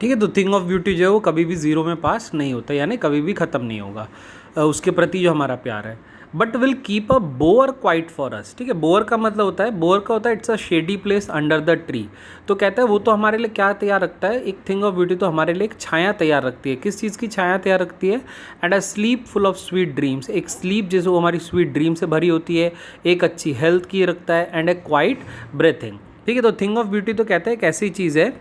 ठीक है। तो थिंग ऑफ ब्यूटी जो है वो कभी भी ज़ीरो में पास नहीं होता, यानी कभी भी ख़त्म नहीं होगा उसके प्रति जो हमारा प्यार है। But will keep a bower quiet for us. ठीक है, बोअर का मतलब होता है, बोअर का होता है it's a shady place under the tree. तो कहता है वो तो हमारे लिए क्या तैयार रखता है, एक थिंग ऑफ ब्यूटी तो हमारे लिए एक छाया तैयार रखती है। किस चीज़ की छाया तैयार रखती है? And a slip full of sweet dreams, एक स्लीप जैसे वो हमारी स्वीट ड्रीम से भरी होती है, एक अच्छी हेल्थ की रखता है, एंड ए क्वाइट ब्रेथिंग। ठीक है, तो थिंग ऑफ ब्यूटी तो कहते हैं एक ऐसी चीज़ है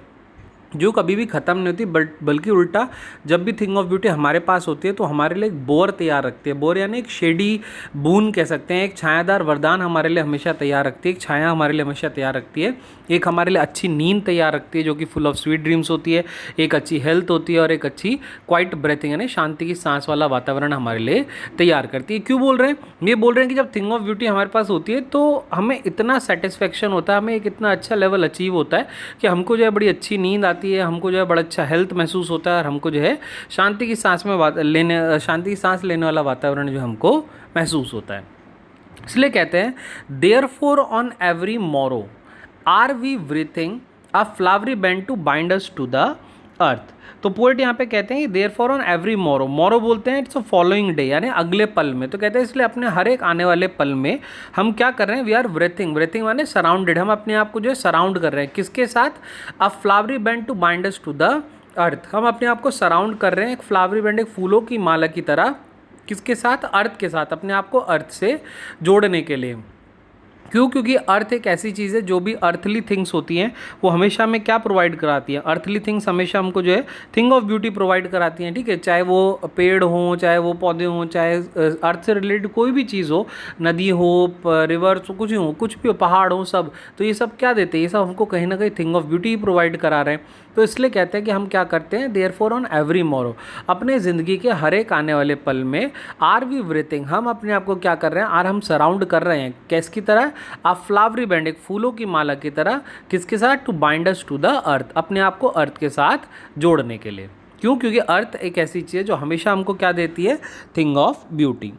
जो कभी भी ख़त्म नहीं होती, बल्कि उल्टा जब भी थिंग ऑफ ब्यूटी हमारे पास होती है तो हमारे लिए एक बोर तैयार रखती है। बोर यानी एक शेडी बून कह सकते हैं, एक छायादार वरदान हमारे लिए हमेशा तैयार रखती है, एक छाया हमारे लिए हमेशा तैयार रखती है, एक हमारे लिए अच्छी नींद तैयार रखती है जो कि फुल ऑफ स्वीट ड्रीम्स होती है, एक अच्छी हेल्थ होती है, और एक अच्छी क्वाइट ब्रेथिंग यानी शांति की सांस वाला वातावरण हमारे लिए तैयार करती है। क्यों बोल रहे हैं? ये बोल रहे हैं कि जब थिंग ऑफ ब्यूटी हमारे पास होती है तो हमें इतना सेटिस्फेक्शन होता है, हमें एक इतना अच्छा लेवल अचीव होता है कि हमको जो है बड़ी अच्छी नींद आती है, हमको जो है बड़ा अच्छा हेल्थ महसूस होता है, और हमको जो है शांति की सांस लेने वाला वातावरण जो हमको महसूस होता है। इसलिए कहते हैं therefore on every morrow are we breathing a flowery band to bind us to the earth. तो पोएट यहाँ पे कहते हैं देयरफॉर ऑन एवरी मोरो, मोरो बोलते हैं इट्स अ फॉलोइंग डे यानी अगले पल में। तो कहते हैं इसलिए अपने हर एक आने वाले पल में हम क्या कर रहे हैं, वी आर ब्रीथिंग, ब्रीथिंग माने सराउंडेड, हम अपने आप को जो है सराउंड कर रहे हैं। किसके साथ? A flowery band to bind us to the earth, हम अपने आप को सराउंड कर रहे हैं एक फ्लावरी बैंड, एक फूलों की माला की तरह। किसके साथ? अर्थ के साथ, अपने आप को अर्थ से जोड़ने के लिए। क्यों? क्योंकि अर्थ एक ऐसी चीज़ है, जो भी अर्थली थिंग्स होती हैं वो हमेशा हमें क्या प्रोवाइड कराती है? अर्थली थिंग्स हमेशा हमको जो है थिंग ऑफ ब्यूटी प्रोवाइड कराती हैं। ठीक है, चाहे वो पेड़ हों, चाहे वो पौधे हों, चाहे अर्थ से रिलेटेड कोई भी चीज़ हो, नदी हो, रिवर्स हो, कुछ भी हो, पहाड़ हो, सब तो ये सब क्या देते हैं? ये सब हमको कहीं ना कहीं thing of beauty he provide करा रहे हैं। तो इसलिए कहते हैं कि हम क्या करते हैं, देयरफॉर ऑन एवरी मोरो, अपने ज़िंदगी के हर एक आने वाले पल में आर वी ब्रीथिंग, हम अपने आप को क्या कर रहे हैं, आर हम सराउंड कर रहे हैं किसकी तरह? आ फ्लावरी बैंड, एक फूलों की माला की तरह। किसके साथ? To bind us to the earth, अपने आप को अर्थ के साथ जोड़ने के लिए। क्यों? क्योंकि अर्थ एक ऐसी चीज़ है जो हमेशा हमको क्या देती है? Thing of beauty.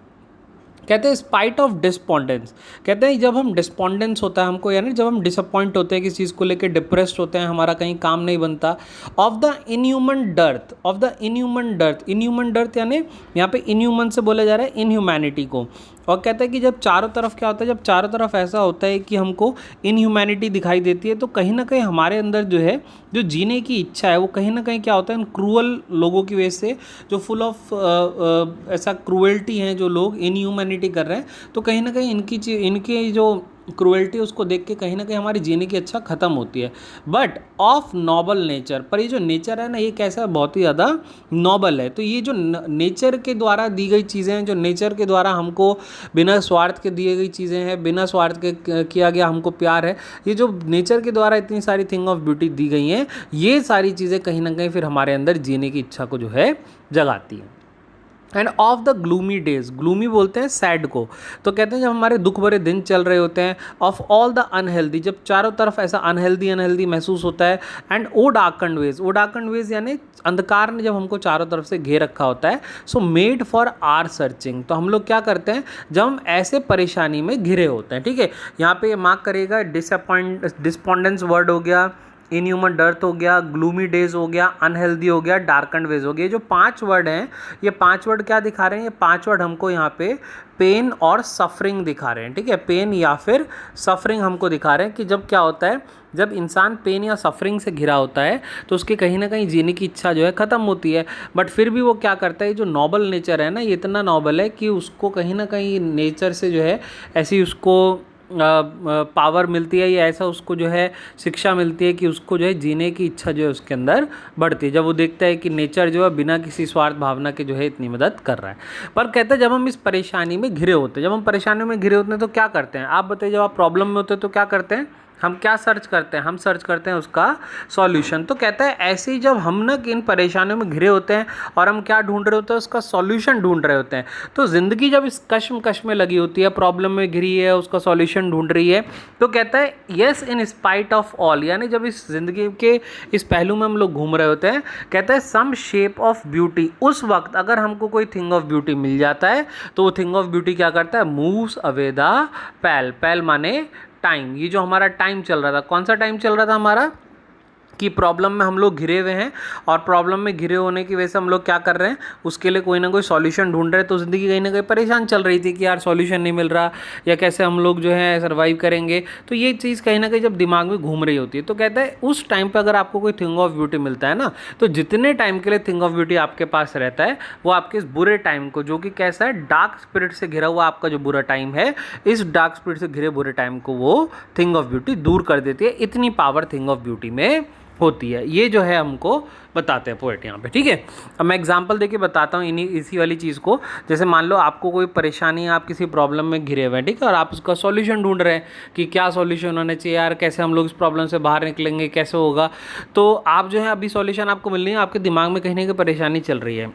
कहते हैं स्पाइट ऑफ डिस्पॉन्डेंस, कहते हैं जब हम डिस्पॉन्डेंस होता है हमको, यानी जब हम डिसअपॉइंट होते हैं किसी चीज़ को लेकर, डिप्रेस्ड होते हैं, हमारा कहीं काम नहीं बनता, of the inhuman dearth, of the inhuman dearth, inhuman dearth यानी यहाँ पे इनह्यूमन से बोला जा रहा है इनह्यूमैनिटी को। और कहता है कि जब चारों तरफ क्या होता है, जब चारों तरफ ऐसा होता है कि हमको इनह्यूमैनिटी दिखाई देती है, तो कहीं ना कहीं हमारे अंदर जो है जो जीने की इच्छा है वो कहीं ना कहीं क्या होता है, इन क्रूअल लोगों की वजह से, जो फुल ऑफ ऐसा क्रूएल्टी हैं जो लोग इनह्यूमैनिटी कर रहे हैं, तो कहीं ना कहीं इनकी जो क्रूएल्टी उसको देख के कहीं ना कहीं हमारी जीने की इच्छा ख़त्म होती है। बट ऑफ नॉबल नेचर, पर ये जो नेचर है ना, ये कैसा बहुत ही ज़्यादा नॉबल है। तो ये जो नेचर के द्वारा दी गई चीज़ें हैं, जो नेचर के द्वारा हमको बिना स्वार्थ के दिए गई चीज़ें हैं, बिना स्वार्थ के किया गया हमको प्यार है, ये जो नेचर के द्वारा इतनी सारी थिंग ऑफ ब्यूटी दी गई हैं, ये सारी चीज़ें कहीं ना कहीं फिर हमारे अंदर जीने की इच्छा को जो है जगाती हैं। End of the gloomy days, gloomy बोलते हैं सैड को। तो कहते हैं जब हमारे दुख भरे दिन चल रहे होते हैं, ऑफ ऑल द अनहेल्दी, जब चारों तरफ ऐसा अनहेल्दी महसूस होता है, and o'er darkened ways, o'er darkened ways यानी अंधकार ने जब हमको चारों तरफ से घेर रखा होता है, so made for our searching, तो हम लोग क्या करते हैं जब हम ऐसे परेशानी में घिरे होते हैं। ठीक है, यहाँ पे मार्क करिएगा, डिसअपॉइंटेंस वर्ड हो गया, इनह्यूमन डर्थ हो गया, ग्लूमी डेज हो गया, अनहेल्दी हो गया, डार्कन वेज हो गया। ये जो 5 वर्ड हैं, ये 5 वर्ड क्या दिखा रहे हैं? ये 5 वर्ड हमको यहाँ पे पेन और सफरिंग दिखा रहे हैं। ठीक है, पेन या फिर सफरिंग हमको दिखा रहे हैं कि जब क्या होता है, जब इंसान पेन या सफरिंग से घिरा होता है तो उसकी कहीं ना कहीं जीने की इच्छा जो है ख़त्म होती है। बट फिर भी वो क्या करता है, जो नॉबल नेचर है ना, ये इतना नॉबल है कि उसको कहीं ना कहीं नेचर से जो है ऐसी उसको पावर मिलती है, या ऐसा उसको जो है शिक्षा मिलती है कि उसको जो है जीने की इच्छा जो है उसके अंदर बढ़ती है, जब वो देखता है कि नेचर जो है बिना किसी स्वार्थ भावना के जो है इतनी मदद कर रहा है। पर कहते हैं जब हम इस परेशानी में घिरे होते हैं, जब हम परेशानियों में घिरे होते हैं तो क्या करते हैं? आप बताइए, जब आप प्रॉब्लम में होते हैं तो क्या करते हैं? हम क्या सर्च करते हैं? हम सर्च करते हैं उसका सॉल्यूशन। तो कहता है ऐसे ही जब हम ना इन परेशानियों में घिरे होते हैं और हम क्या ढूंढ रहे होते हैं, उसका सॉल्यूशन ढूंढ रहे होते हैं। तो ज़िंदगी जब इस कश्मकश में लगी होती है, प्रॉब्लम में घिरी है, उसका सॉल्यूशन ढूंढ रही है, तो कहता है yes in spite of all, यानी जब इस ज़िंदगी के इस पहलू में हम लोग घूम रहे होते हैं, कहता है सम शेप ऑफ ब्यूटी, उस वक्त अगर हमको कोई थिंग ऑफ ब्यूटी मिल जाता है तो वो थिंग ऑफ ब्यूटी क्या करता है? मूव्स अवे द पैल, पैल माने टाइम, ये जो हमारा टाइम चल रहा था, कौन सा टाइम चल रहा था हमारा? कि प्रॉब्लम में हम लोग घिरे हुए हैं और प्रॉब्लम में घिरे होने की वजह से हम लोग क्या कर रहे हैं, उसके लिए कोई ना कोई सॉल्यूशन ढूंढ रहे हैं। तो ज़िंदगी कहीं ना कहीं परेशान चल रही थी कि यार सॉल्यूशन नहीं मिल रहा, या कैसे हम लोग जो है सर्वाइव करेंगे। तो ये चीज़ कहीं ना कहीं जब दिमाग में घूम रही होती है, तो कहता है उस टाइम पर अगर आपको कोई थिंग ऑफ ब्यूटी मिलता है ना, तो जितने टाइम के लिए थिंग ऑफ ब्यूटी आपके पास रहता है, वो आपके इस बुरे टाइम को, जो कि कैसा है, डार्क स्पिरिट से घिरा हुआ आपका जो बुरा टाइम है, इस डार्क स्पिरिट से घिरे बुरे टाइम को वो थिंग ऑफ ब्यूटी दूर कर देती है। इतनी पावर थिंग ऑफ ब्यूटी में होती है। ये जो है हमको बताते हैं पोएट यहाँ पे, ठीक है। अब मैं एग्जांपल देके बताता हूँ इसी वाली चीज़ को। जैसे मान लो आपको कोई परेशानी है, आप किसी प्रॉब्लम में घिरे हुए हैं, ठीक है, और आप उसका सॉल्यूशन ढूंढ रहे हैं कि क्या सॉल्यूशन होना चाहिए यार, कैसे हम लोग इस प्रॉब्लम से बाहर निकलेंगे, कैसे होगा। तो आप जो है अभी सॉल्यूशन आपको मिल नहीं है, आपके दिमाग में कहीं ना कहीं परेशानी चल रही है।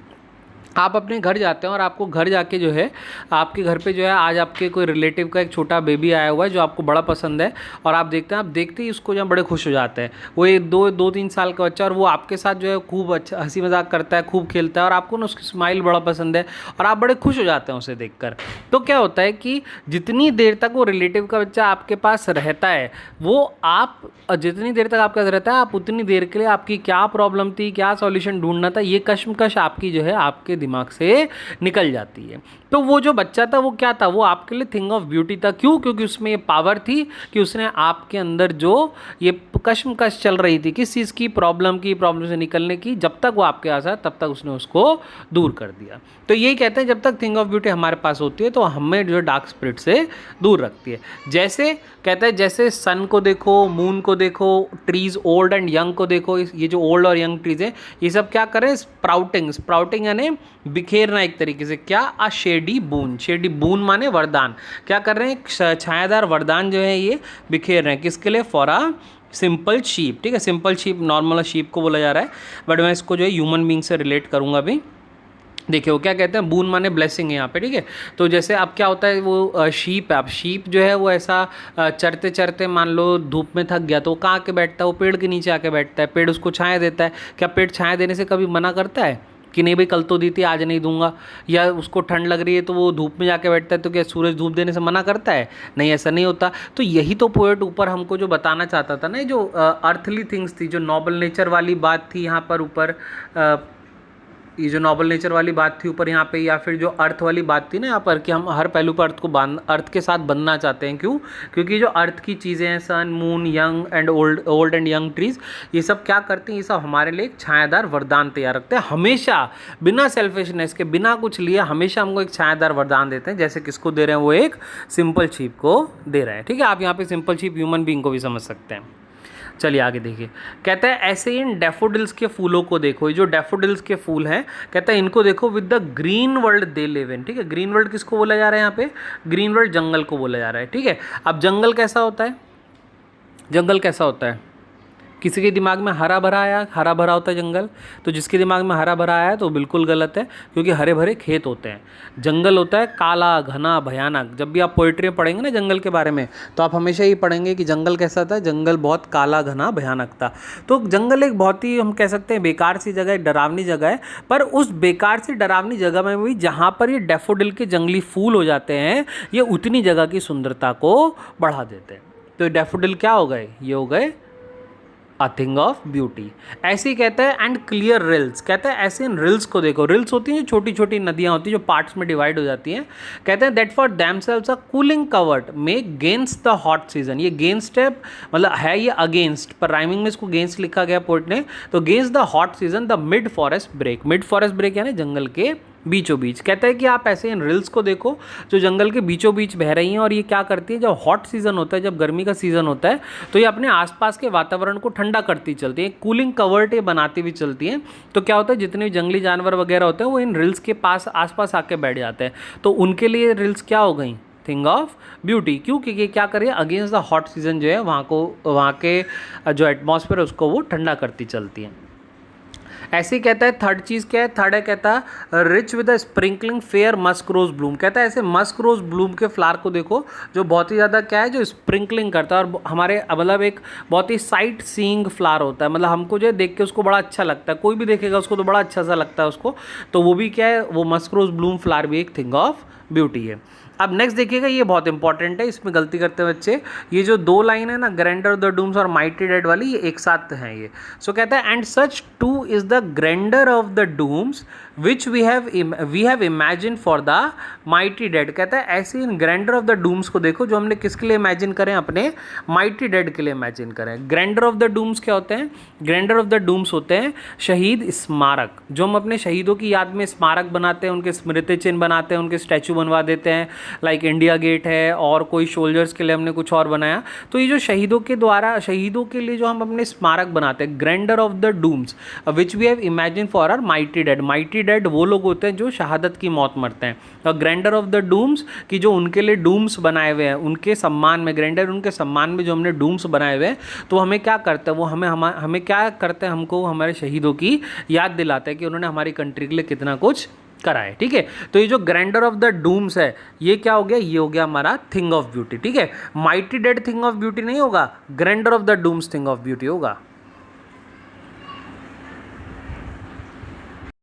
आप अपने घर जाते हैं और आपको घर जाके जो है, आपके घर पे जो है आज आपके कोई रिलेटिव का एक छोटा बेबी आया हुआ है जो आपको बड़ा पसंद है, और आप देखते हैं, आप देखते ही उसको जो है बड़े खुश हो जाते हैं। वो एक 2-3 साल का बच्चा, और वो आपके साथ जो है खूब अच्छा हंसी मजाक करता है, खूब खेलता है, और आपको ना उसकी स्माइल बड़ा पसंद है और आप बड़े खुश हो जाते हैं उसे देखकर। तो क्या होता है कि जितनी देर तक वो रिलेटिव का बच्चा आपके पास रहता है, वो आप जितनी देर तक आपके पास रहता है, आप उतनी देर के लिए आपकी क्या प्रॉब्लम थी, क्या सॉल्यूशन ढूंढना था, ये कश्मकश आपकी जो है आपके दिमाग से निकल जाती है। तो वो जो बच्चा था वो क्या था, वो आपके लिए थिंग ऑफ ब्यूटी था। क्यों? क्योंकि उसमें ये पावर थी कि उसने आपके अंदर जो ये कश्मकश चल रही थी किस चीज़ की, प्रॉब्लम से निकलने की, जब तक वो आपके पास है तब तक उसने उसको दूर कर दिया। तो यही कहते हैं, जब तक थिंग ऑफ ब्यूटी हमारे पास होती है तो हमें जो डार्क स्पिरिट से दूर रखती है। जैसे कहते हैं, जैसे सन को देखो, मून को देखो, ट्रीज ओल्ड एंड यंग को देखो, ये जो ओल्ड और यंग ट्रीज हैं, ये सब क्या करें, स्प्राउटिंग यानी बिखेरना एक तरीके से। क्या? आ शेडी बून माने वरदान। क्या कर रहे हैं, छायादार वरदान जो है ये बिखेर रहे हैं, किसके लिए? फॉर अ सिंपल शीप, ठीक है। सिंपल शीप नॉर्मल शीप को बोला जा रहा है, बट मैं इसको जो है ह्यूमन बींग से रिलेट करूंगा अभी। देखिए वो क्या कहते हैं, बून माने ब्लेसिंग है यहाँ पे, ठीक है। तो जैसे अब क्या होता है, वो शीप है, अब शीप जो है वो ऐसा चरते चरते मान लो धूप में थक गया, तो वो कहाँ आके बैठता है, वो पेड़ के नीचे आके बैठता है। पेड़ उसको छाया देता है। क्या पेड़ छाया देने से कभी मना करता है कि नहीं भाई कल तो दी थी आज नहीं दूंगा? या उसको ठंड लग रही है तो वो धूप में जाके बैठता है, तो क्या सूरज धूप देने से मना करता है? नहीं, ऐसा नहीं होता। तो यही तो पोएट ऊपर हमको जो बताना चाहता था ना, जो अर्थली थिंग्स थी, जो नॉबल नेचर वाली बात थी यहाँ पर ऊपर, ये जो नॉबल नेचर वाली बात थी ऊपर यहाँ पे, या फिर जो अर्थ वाली बात थी ना यहाँ पर, कि हम हर पहलू पर अर्थ के साथ बनना चाहते हैं। क्यों? क्योंकि जो अर्थ की चीज़ें हैं, sun, moon, young and old and young trees, ये सब क्या करती हैं, ये सब हमारे लिए एक छायादार वरदान तैयार रखते हैं। हमेशा बिना सेल्फिशनेस के, बिना कुछ लिए, हमेशा हमको एक छायादार वरदान देते हैं। जैसे किसको दे रहे हैं? वो एक सिंपल शीप को दे रहे हैं, ठीक है। आप यहाँ पे सिंपल शीप ह्यूमन बीइंग को भी समझ सकते हैं। चलिए आगे देखिए, कहता है ऐसे ही इन डैफोडिल्स के फूलों को देखो। ये जो डैफोडिल्स के फूल हैं, कहता है इनको देखो, with the green world they live in, ठीक है। ग्रीन वर्ल्ड किसको बोला जा रहा है यहाँ पे? ग्रीन वर्ल्ड जंगल को बोला जा रहा है, ठीक है। अब जंगल कैसा होता है? जंगल कैसा होता है? किसी के दिमाग में हरा भरा आया, हरा भरा होता है जंगल, तो जिसके दिमाग में हरा भरा आया तो बिल्कुल गलत है, क्योंकि हरे भरे खेत होते हैं। जंगल होता है काला, घना, भयानक। जब भी आप पोइट्री पढ़ेंगे ना जंगल के बारे में, तो आप हमेशा ये पढ़ेंगे कि जंगल कैसा था, जंगल बहुत काला, घना, भयानक था। तो जंगल एक बहुत ही, हम कह सकते हैं, बेकार सी जगह है, डरावनी जगह है। पर उस बेकार सी डरावनी जगह में भी जहाँ पर ये डैफोडिल के जंगली फूल हो जाते हैं, ये उतनी जगह की सुंदरता को बढ़ा देते हैं। तो डैफोडिल क्या हो गए? ये हो गए अ थिंग ऑफ ब्यूटी। ऐसे ही कहता है, एंड क्लियर रिल्स, कहता है ऐसे इन रिल्स को देखो। रिल्स होती हैं जो छोटी छोटी नदियाँ होती हैं जो पार्ट्स में डिवाइड हो जाती हैं। कहते हैं that for themselves a cooling covert may gainst the hot season. ये गेंस्ट है, मतलब है ये अगेंस्ट, पर राइमिंग में इसको गेंस्ट लिखा गया पोएट ने। तो gainst the hot season the mid forest brake. Mid forest brake यानी जंगल के बीचों बीच। कहता है कि आप ऐसे इन रिल्स को देखो जो जंगल के बीचों बीच बह रही हैं, और ये क्या करती है, जब हॉट सीजन होता है, जब गर्मी का सीजन होता है, तो ये अपने आसपास के वातावरण को ठंडा करती चलती है, कूलिंग कवर्ट ये बनाती हुई चलती हैं। तो क्या होता है, जितने भी जंगली जानवर वगैरह होते हैं वो इन रिल्स के पास आसपास आके बैठ जाते हैं। तो उनके लिए रिल्स क्या हो गई? Thing of beauty. क्यों? क्योंकि क्या करिए, अगेंस्ट द हॉट सीजन जो है वहाँ के जो एटमॉस्फेयर है उसको वो ठंडा करती चलती हैं। ऐसे ही कहता है थर्ड चीज़ क्या है? थर्ड है, कहता है rich with a sprinkling fair musk rose bloom. कहता है ऐसे मस्क रोज ब्लूम के फ्लावर को देखो जो बहुत ही ज़्यादा क्या है, जो स्प्रिंकलिंग करता है, और हमारे मतलब एक बहुत ही साइट सीइंग फ्लावर होता है। मतलब हमको जो है देख के उसको बड़ा अच्छा लगता है, कोई भी देखेगा उसको तो बड़ा अच्छा सा लगता है उसको। तो वो भी क्या है, वो मस्क रोज ब्लूम फ्लावर भी एक थिंग ऑफ ब्यूटी है। अब नेक्स्ट देखिएगा, ये बहुत इंपॉर्टेंट है, इसमें गलती करते हैं बच्चे। ये जो 2 लाइन है ना, ग्रैंडर ऑफ द डूम्स और माइटी डेड वाली, ये एक साथ हैं ये। सो कहता है and such too is the grandeur of the dooms which we have imagine for the mighty dead. कहता है ऐसे इन ग्रैंडर ऑफ द डूम्स को देखो जो हमने किसके लिए इमेजिन करें, अपने माइटी डेड के लिए इमेजिन करें। ग्रैंडर ऑफ द डूम्स क्या होते हैं? ग्रैंडर ऑफ द डूम्स होते हैं शहीद स्मारक, जो हम अपने शहीदों की याद में स्मारक बनाते हैं, उनके स्मृति चिन्ह बनाते हैं, उनके स्टैचू बनवा देते हैं, लाइक इंडिया गेट है, और कोई सोल्जर्स के लिए हमने कुछ और बनाया। तो ये जो शहीदों के द्वारा, शहीदों के लिए जो हम अपने स्मारक बनाते हैं, grandeur of the dooms which we have imagine for our mighty dead. Mighty dead वो लोग होते हैं जो शहादत की मौत मरते हैं, और ग्रैंडर ऑफ द डूम्स की जो उनके लिए डूम्स बनाए हुए हैं, उनके सम्मान में, ग्रैंडर उनके सम्मान में जो हमने डूम्स बनाए हुए हैं, तो हमें क्या करते हैं वो, हमें क्या करते हैं, हमको हमारे शहीदों की याद दिलाते हैं कि उन्होंने हमारी कंट्री के लिए कितना कुछ करा है। ठीक है, तो ये जो ग्रैंडर ऑफ द डूम्स है, ये क्या हो गया? ये हो गया हमारा थिंग ऑफ ब्यूटी। ठीक है, mighty dead thing of beauty नहीं होगा, grandeur of the dooms thing of beauty होगा।